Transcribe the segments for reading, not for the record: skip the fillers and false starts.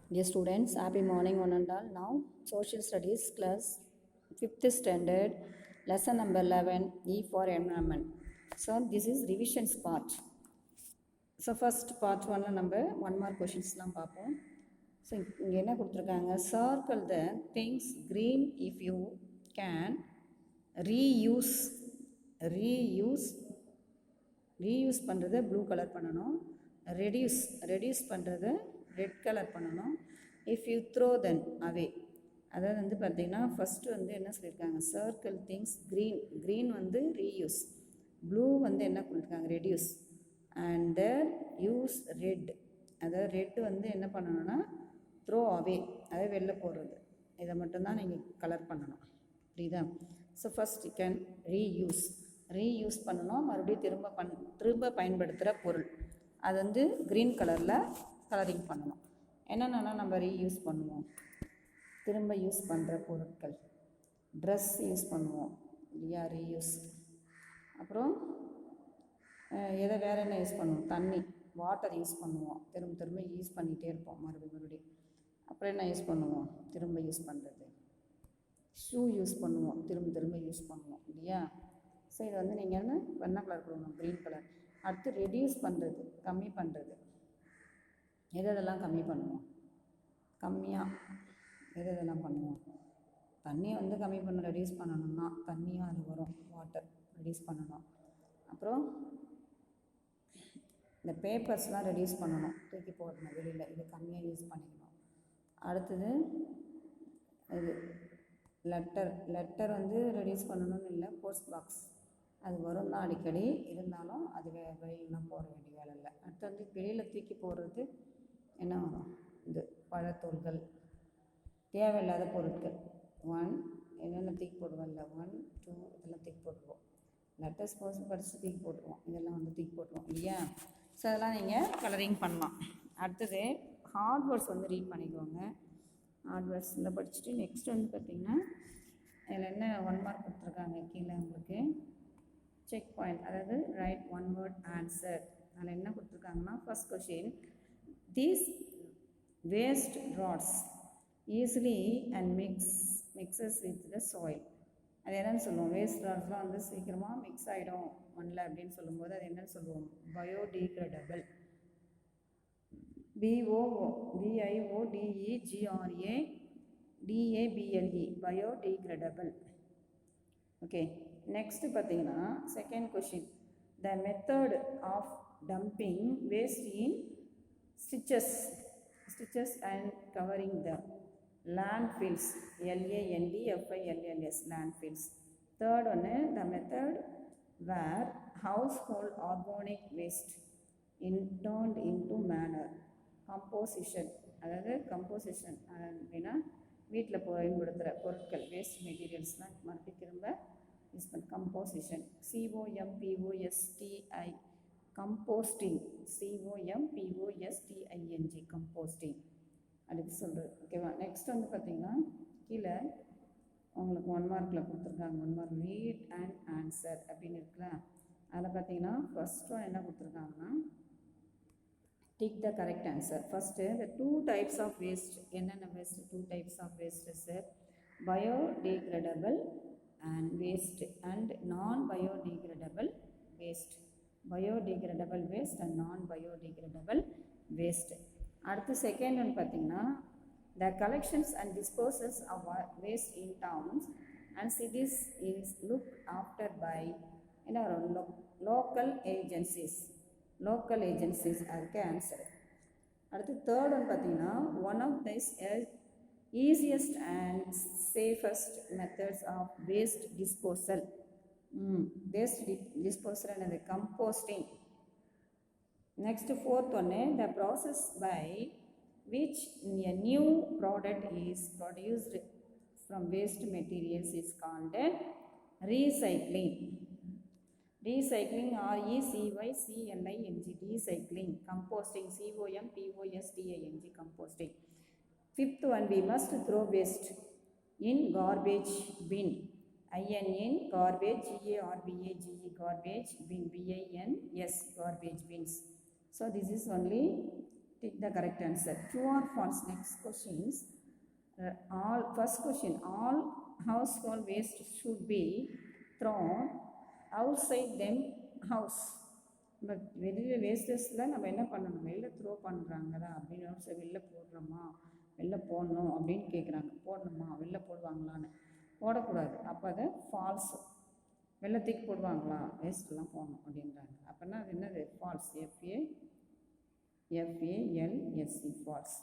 Dear students, happy morning one and all. Now, Social Studies class 5th standard, lesson number 11, E for environment. So, this is revisions part. So, first part 1 number 1 mark questions லாம் பார்ப்போம். So இங்கே என்ன கொடுத்துருக்காங்க, circle the things green if you can reuse reuse பண்ணுறதை blue colour பண்ணணும், reduce பண்ணுறதை red colour பண்ணணும், if you throw then away. அதாவது வந்து பார்த்திங்கன்னா ஃபஸ்ட்டு வந்து என்ன சொல்லியிருக்காங்க, சர்க்கிள் திங்ஸ் க்ரீன் வந்து ரீயூஸ், ப்ளூ வந்து என்ன கொடுத்துருக்காங்க reduce, and their use red, அதாவது ரெட் வந்து என்ன பண்ணணும்னா த்ரோ அவே, அதை வெளில போடுறது. இதை மட்டும்தான் நீங்கள் கலர் பண்ணணும், புரியுதா? So first you can reuse பண்ணணும், மறுபடியும் திரும்ப பயன்படுத்துகிற பொருள் அது வந்து க்ரீன் கலரில் கலரிங் பண்ணணும். என்னென்னா நம்ம ரீயூஸ் பண்ணுவோம், திரும்ப யூஸ் பண்ணுற பொருட்கள், ட்ரெஸ் யூஸ் பண்ணுவோம் இல்லையா, ரீயூஸ். அப்புறம் வேறு என்ன யூஸ் பண்ணுவோம், தண்ணி வாட்டர் யூஸ் பண்ணுவோம், திரும்ப யூஸ் பண்ணிகிட்டே இருப்போம் மறுபடியும். அப்புறம் என்ன யூஸ் பண்ணுவோம், திரும்ப யூஸ் பண்ணுறது. ஷூ யூஸ் பண்ணுவோம், திரும்ப யூஸ் பண்ணுவோம் இல்லையா. ஸோ இதை வந்து நீங்கள் என்ன கலர் கொடுக்கணும், க்ரீன் கலர். அடுத்து ரெடியூஸ் பண்ணுறது, கம்மி பண்ணுறது. எதெல்லாம் கம்மி பண்ணுவோம், எதெல்லாம் பண்ணுவோம், தண்ணியை வந்து கம்மி ரெடியூஸ் பண்ணணும்னா தண்ணியும் அது வரும், வாட்டர் ரெடியூஸ் பண்ணணும். அப்புறம் இந்த பேப்பர்ஸ்லாம் ரெடியூஸ் பண்ணணும், தூக்கி போடணும் வெளியில், இது கம்மியாக யூஸ் பண்ணிக்கணும். அடுத்தது இது லெட்டர் வந்து ரெடியூஸ் பண்ணணும்னு இல்லை, போஸ்ட் பாக்ஸ் அது வரும் தான் அடிக்கடி, இருந்தாலும் அது வெளியிலாம் போட வேண்டிய வேலை இல்லை. அடுத்து வந்து வெளியில் தூக்கி போடுறது என்ன வரும், இது பழத்தோல்கள், தேவையில்லாத பொருட்கள். என்னென்ன தூக்கி போடுவோம் இல்லை, 1 2 இதெல்லாம் தூக்கி போட்டுருவோம். லெட்டர்ஸ் போஸ்ட் படித்து தூக்கி போட்டுருவோம், இதெல்லாம் வந்து தூக்கி போட்டுருவோம் இல்லையா. ஸோ அதெல்லாம் நீங்கள் கலரிங் பண்ணலாம். அடுத்தது ஹார்ட் வேர்ட்ஸ் வந்து ரீட் பண்ணிக்கோங்க. ஹார்ட் வேர்ட்ஸ் இந்த படிச்சுட்டு நெக்ஸ்ட் வந்து பார்த்திங்கன்னா இதில் என்ன 1 மார்க் கொடுத்துருக்காங்க கீழே உங்களுக்கு செக் பாயிண்ட், அதாவது ரைட் 1 வேர்ட் ஆன்சர். அதில் என்ன கொடுத்துருக்காங்கன்னா first question, these waste rots easily and mixes with the soil. அது என்னென்னு சொல்லுவோம், வேஸ்ட் ராட்ஸ்லாம் வந்து சீக்கிரமாக மிக்ஸ் ஆகிடும் மண்ணில் அப்படின்னு சொல்லும்போது அது என்னென்னு சொல்லுவோம், biodegradable. BIODEGRADABLE biodegradable. Okay, next பார்த்தீங்கன்னா second question, the method of dumping waste in ditches and covering the landfills, LANDFILLS landfills. Third one, the method where household organic waste turned into manure. Composition, அதாவது composition அப்படின்னா வீட்டில் பயன்படுத்துகிற பொருட்கள், waste மெட்டீரியல்ஸ்லாம் மறுபடியும் திரும்ப use பண்ண composition. COMPOSTI composting, COMPOSTING composting அதுக்கு சொல்கிறது. ஓகேவா. நெக்ஸ்ட் வந்து பார்த்திங்கன்னா கீழே உங்களுக்கு 1 மார்க்கில் கொடுத்துருக்காங்க, 1 மார்க் ரீட் அண்ட் ஆன்சர் அப்படின்னு இருக்குல்ல. அதில் பார்த்தீங்கன்னா ஃபர்ஸ்ட் ஒன் என்ன கொடுத்துருக்காங்கன்னா tick the correct answer. First the 2 types of waste, என்னென்ன waste, 2 types of waste sir, biodegradable and waste and non-biodegradable waste. biodegradable waste and non-biodegradable waste. அடுத்து second one பார்த்தீங்கன்னா the collections and disposals of waste in towns and cities is looked after by local agencies அதுக்கு answer. அடுத்து third one பார்த்தீங்கன்னா one of this easiest and safest methods of waste disposal. என்னது, composting. Next fourth ஒன்று, the process by which a new product is produced from waste materials is called recycling. Recycling, RECYCLING, recycling. Composting, COMPOSTING, composting. Fifth one, we must throw waste in garbage bin. IN garbage, GARBAGE garbage bin, BINS garbage bins. So this is only Take the correct answer. True or false? Next questions. First question, all household waste should be thrown outside them house. But வெளியில் வேஸ்டஸில் நம்ம என்ன பண்ணணும், வெளில throw பண்ணுறாங்களா அப்படின்னு சரி வெளில போடுறோமா, வெளில போடணும் அப்படின்னு கேட்குறாங்க. போடணுமா, வெளில போடுவாங்களான்னு? போடக்கூடாது. அப்போ அதை ஃபால்ஸ். வெள்ளத்துக்கு போடுவாங்களா, வேஸ்ட்லாம் போடணும் அப்படின்றாங்க. அப்படின்னா அது என்னது? ஃபால்ஸ். FALSE, false.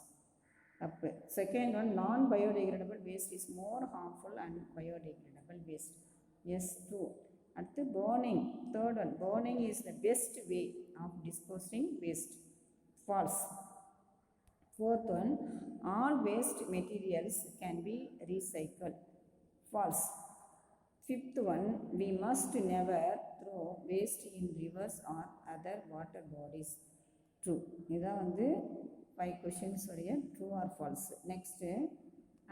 தப்பு. Second one, non biodegradable waste is more harmful and biodegradable waste. Yes, true. அடுத்து burning. Third one, burning is the best way of disposing waste. False. Fourth one, all waste materials can be recycled. False. Fifth one, we must never throw waste in rivers or other water bodies. True. இதான் வந்து 5 questions உடைய true or false. Next,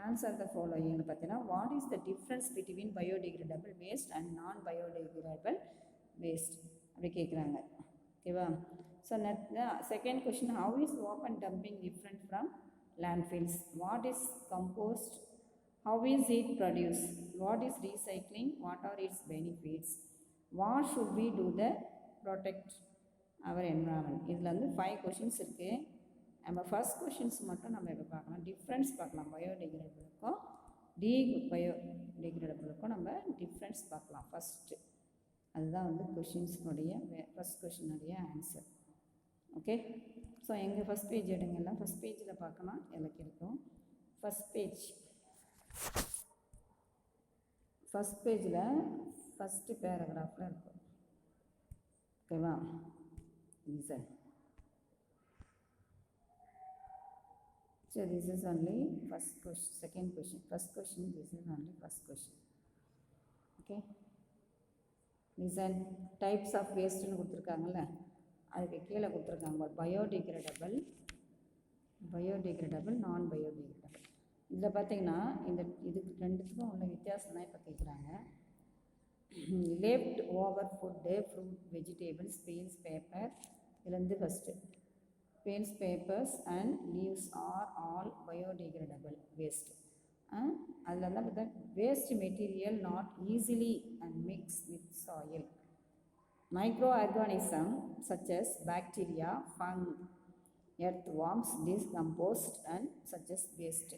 answer the following. பார்த்தீங்கன்னா, what is the difference between biodegradable waste and non biodegradable waste அப்படி கேட்குறாங்க. ஓகேவா? So second question, how is open dumping different from landfills? What is compost? How is it produced? What is recycling? What are its benefits? What should we do to protect our environment? இதில் வந்து 5 questions இருக்குது. நம்ம first questions மட்டும் நம்ம இப்போ பார்க்கலாம். Difference பார்க்கலாம். பயோடிகிரேடபிளுக்கும் பயோடிகிரேடபிளுக்கும் நம்ம டிஃப்ரென்ஸ் பார்க்கலாம் ஃபஸ்ட்டு. அதுதான் வந்து கொஷின்ஸினுடைய ஃபஸ்ட் கொஷினுடைய ஆன்சர். ஓகே, ஸோ எங்கள் ஃபஸ்ட் பேஜ் எடுங்கலாம். ஃபஸ்ட் பேஜில் பார்க்கலாம். எனக்கு இருக்கும் ஃபஸ்ட் பேஜில் ஃபஸ்ட்டு பேராகிராஃபில் இருக்கும். ஓகேவா? Reason. So this is only first question, second question. First question, this is only first question. Okay. Listen, types of waste னு கொடுத்துருக்காங்கல்ல, அதுக்கு கீழே கொடுத்துருக்காங்க பயோடிகிரேடபிள், நான் பயோடிகிரேடபிள். இதில் பார்த்தீங்கன்னா இதுக்கு ரெண்டுத்துக்கும் உள்ள வித்தியாசம் தான் இப்போ கேட்குறாங்க. Left over food, fruit, vegetables, peels, paper. இதுலேருந்து first, peels, papers and leaves are all biodegradable waste. அதில் என்ன பார்த்தா, waste material not easily and mix with soil. Microorganism such as bacteria, fungi, earthworms, decomposed and such as waste.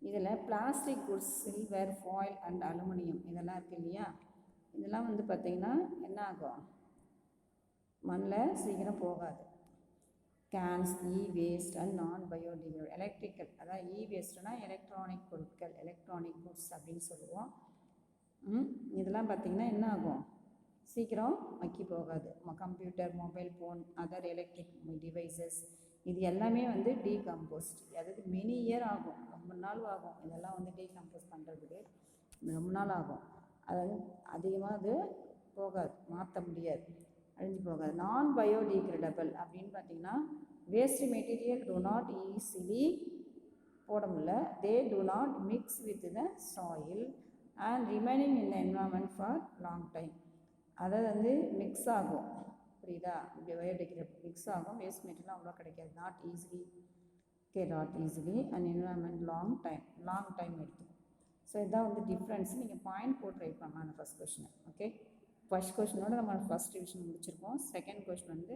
இதில் plastic goods, silver, foil and aluminium இதெல்லாம் இருக்குது இல்லையா? இதெல்லாம் வந்து பார்த்திங்கன்னா என்ன ஆகும், மண்ணில் சீக்கிரம் போகாது. Cans, waste and non biodegradable. Electrical, அதாவது வேஸ்ட்னா எலக்ட்ரானிக் பொருட்கள், எலக்ட்ரானிக் குட்ஸ் அப்படின்னு சொல்லுவோம். இதெல்லாம் பார்த்திங்கன்னா என்ன ஆகும், சீக்கிரம் மக்கி போகாது. Computer, mobile phone, other electric devices, இது எல்லாமே வந்து டீகம்போஸ்ட். அதாவது மெனி இயர் ஆகும், ரொம்ப நாள் ஆகும். இதெல்லாம் வந்து டீகம்போஸ் பண்ணுறதுக்கு ரொம்ப நாள் ஆகும். அதாவது அதிகமாக அது போகாது, மாற்ற முடியாது, அழிஞ்சு போகாது. நான் பயோடிகிரேடபிள் அப்படின்னு பார்த்தீங்கன்னா, waste material do not easily போட முடியல, they do not mix with the soil and remaining in the environment for long time. அதாவது வந்து மிக்ஸ் ஆகும், புரியுதா? இப்படி பயோடிகிரேடபிள் மிக்ஸ் ஆகும், வேஸ்ட் மெட்டீரியல் அவ்வளோ கிடைக்காது. Not easily and environment long time எடுத்து. ஸோ இதுதான் வந்து டிஃப்ரென்ஸ். நீங்கள் பாயிண்ட் போட்டு ரைட் பண்ணலாம் அந்த ஃபஸ்ட் கொஷினை. ஓகே, ஃபஸ்ட் கொஷினோட நம்ம ஃபஸ்ட் டிவிஷன் முடிச்சிருக்கோம். செகண்ட் கொஷின் வந்து